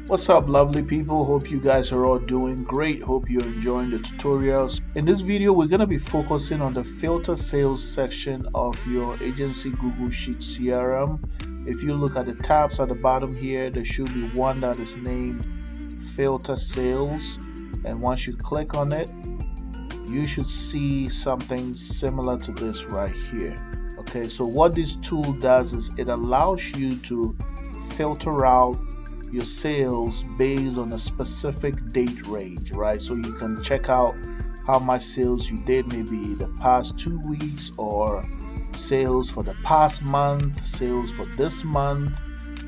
What's up, lovely people? Hope you guys are all doing great. Hope you're enjoying the tutorials. In this video, we're going to be focusing on the filter sales section of your agency Google Sheets CRM. If you look at the tabs at the bottom here, there should be one that is named filter sales. And once you click on it, you should see something similar to this right here. Okay, so what this tool does is it allows you to filter out your sales based on a specific date range, right? So you can check out how much sales you did maybe the past 2 weeks, or sales for the past month, sales for this month.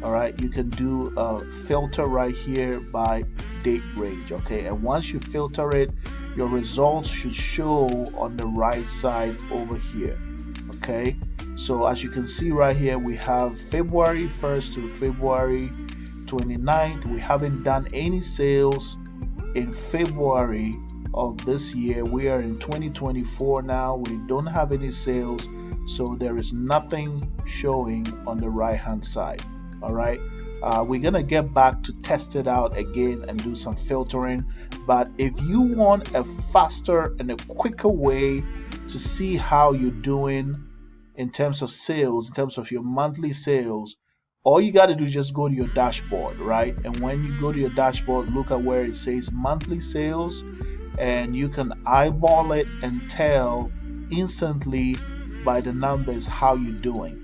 All right, you can do a filter right here by date range. Okay, and once you filter it, your results should show on the right side over here. Okay, so as you can see right here, we have February 1st to February 29th. We haven't done any sales in February of this year. We are in 2024 now. We don't have any sales, so there is nothing showing on the right hand side. All right, we're gonna get back to test it out again and do some filtering. But if you want a faster and a quicker way to see how you're doing in terms of sales, in terms of your monthly sales, all you got to do is just go to your dashboard, right? And when you go to your dashboard, look at where it says monthly sales, and you can eyeball it and tell instantly by the numbers how you're doing,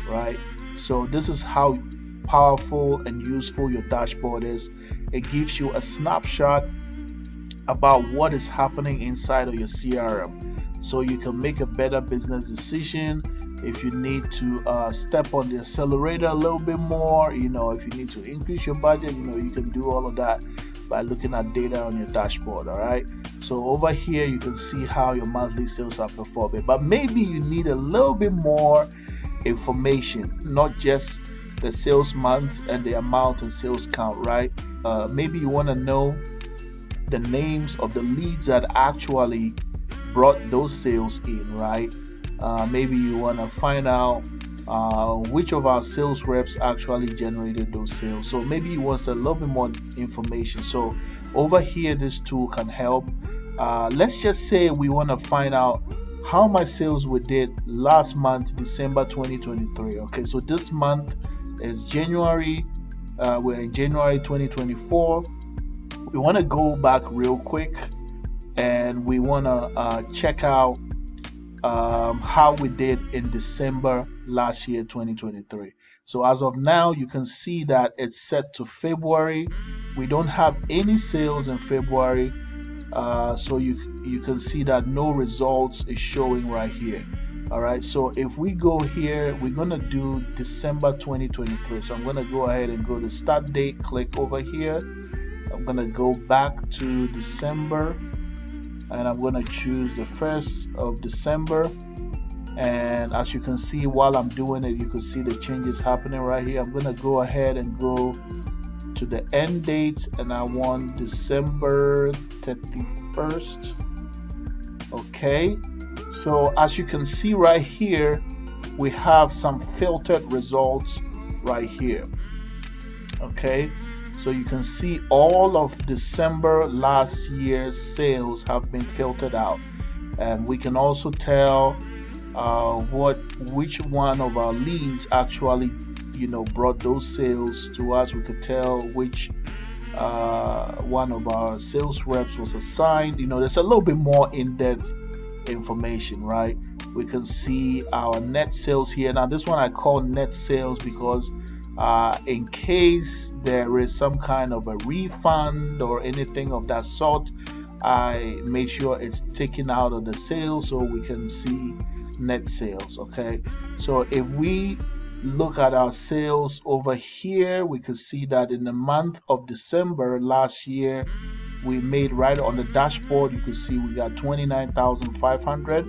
right? So this is how powerful and useful your dashboard is. It gives you a snapshot about what is happening inside of your CRM, so you can make a better business decision. If you need to step on the accelerator a little bit more, if you need to increase your budget, you can do all of that by looking at data on your dashboard. All right, so over here you can see how your monthly sales are performing, but maybe you need a little bit more information, not just the sales month and the amount and sales count, right? Maybe you want to know the names of the leads that actually brought those sales in, right? Maybe you want to find out which of our sales reps actually generated those sales. So maybe you want a little bit more information. So over here, this tool can help. Let's just say we want to find out how much sales we did last month, December 2023. Okay, so this month is January. We're in January 2024. We want to go back real quick, and we want to check out how we did in December last year, 2023. So as of now, you can see that it's set to February. We don't have any sales in February, so you can see that no results is showing right here. All right, so if we go here, we're gonna do December 2023. So I'm gonna go ahead and go to start date, click over here. I'm gonna go back to December, and I'm going to choose the 1st of December. And as you can see, while I'm doing it, you can see the changes happening right here. I'm going to go ahead and go to the end date, and I want December 31st. Okay, so as you can see right here, we have some filtered results right here. Okay, so you can see all of December last year's sales have been filtered out, and we can also tell which one of our leads actually brought those sales to us. We could tell which one of our sales reps was assigned. There's a little bit more in-depth information, right? We can see our net sales here. Now this one I call net sales because in case there is some kind of a refund or anything of that sort, I make sure it's taken out of the sales so we can see net sales. Okay, so if we look at our sales over here, we can see that in the month of December last year, we made right on the dashboard, you can see we got 29,500,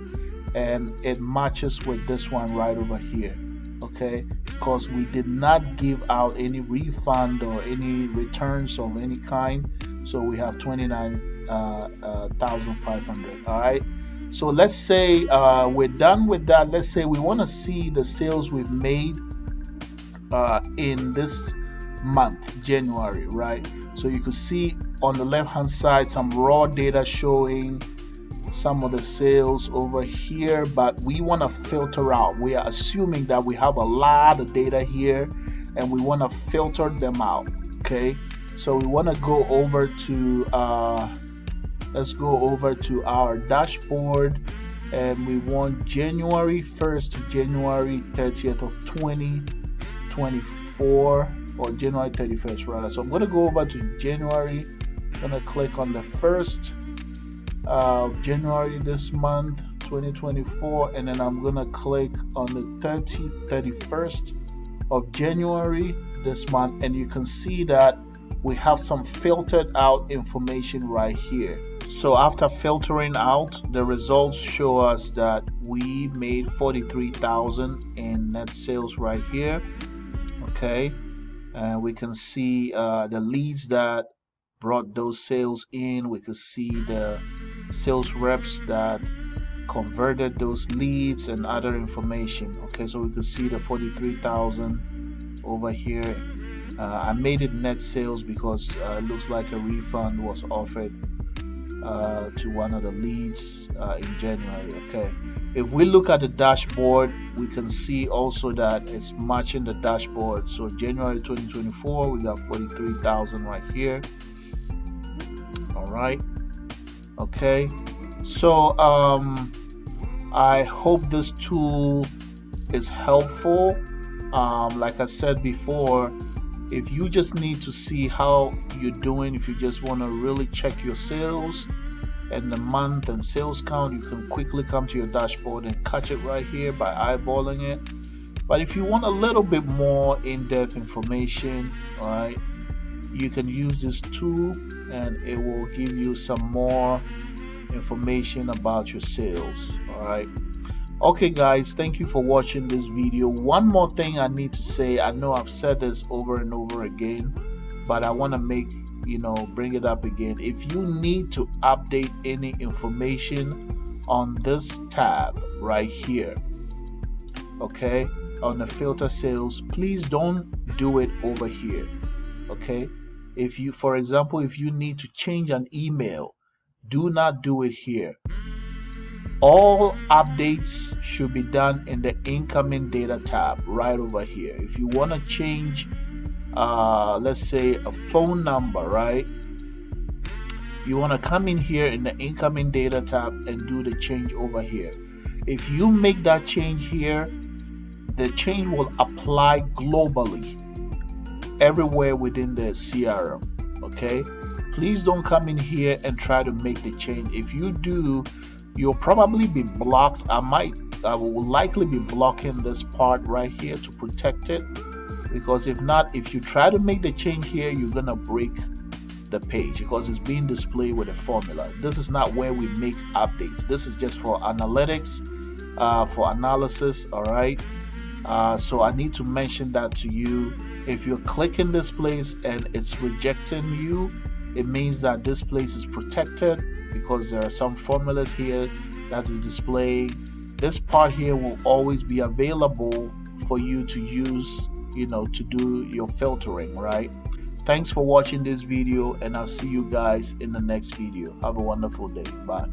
and it matches with this one right over here. Okay, because we did not give out any refund or any returns of any kind, so we have 29,500. all right, so let's say we're done with that. Let's say we want to see the sales we've made in this month, January, right? So you can see on the left hand side some raw data showing some of the sales over here, but we want to filter out. We are assuming that we have a lot of data here and we want to filter them out. Okay, so we want to go over to let's go over to our dashboard, and we want January 1st to January 30th of 2024, or January 31st rather. So I'm going to go over to January. I'm going to click on the 1st of January this month, 2024, and then I'm going to click on the 31st of January this month, and you can see that we have some filtered out information right here. So after filtering out, the results show us that we made 43,000 in net sales right here. Okay, and we can see the leads that brought those sales in. We can see the sales reps that converted those leads and other information. Okay, so we can see the 43,000 over here. I made it net sales because it looks like a refund was offered to one of the leads in January. Okay, if we look at the dashboard, we can see also that it's matching the dashboard. So January 2024, we got 43,000 right here. All right, okay, so I hope this tool is helpful. Like I said before, if you just need to see how you're doing, if you just want to really check your sales and the month and sales count, you can quickly come to your dashboard and catch it right here by eyeballing it. But if you want a little bit more in-depth information, all right, you can use this tool and it will give you some more information about your sales. All right, okay guys, thank you for watching this video. One more thing I need to say, I know I've said this over and over again, but I want to bring it up again. If you need to update any information on this tab right here, okay, on the filter sales, please don't do it over here. Okay, if you, for example, if you need to change an email, do not do it here. All updates should be done in the incoming data tab right over here. If you want to change let's say a phone number, right, you want to come in here in the incoming data tab and do the change over here. If you make that change here, the change will apply globally everywhere within the CRM. Okay, please don't come in here and try to make the change. If you do, you'll probably be blocked. I will likely be blocking this part right here to protect it, because if not, if you try to make the change here, you're gonna break the page because it's being displayed with a formula. This is not where we make updates. This is just for analytics, for analysis. All right, so I need to mention that to you. If you're clicking this place and it's rejecting you, it means that this place is protected because there are some formulas here that is displaying. This part here will always be available for you to use, to do your filtering, right? Thanks for watching this video, and I'll see you guys in the next video. Have a wonderful day. Bye.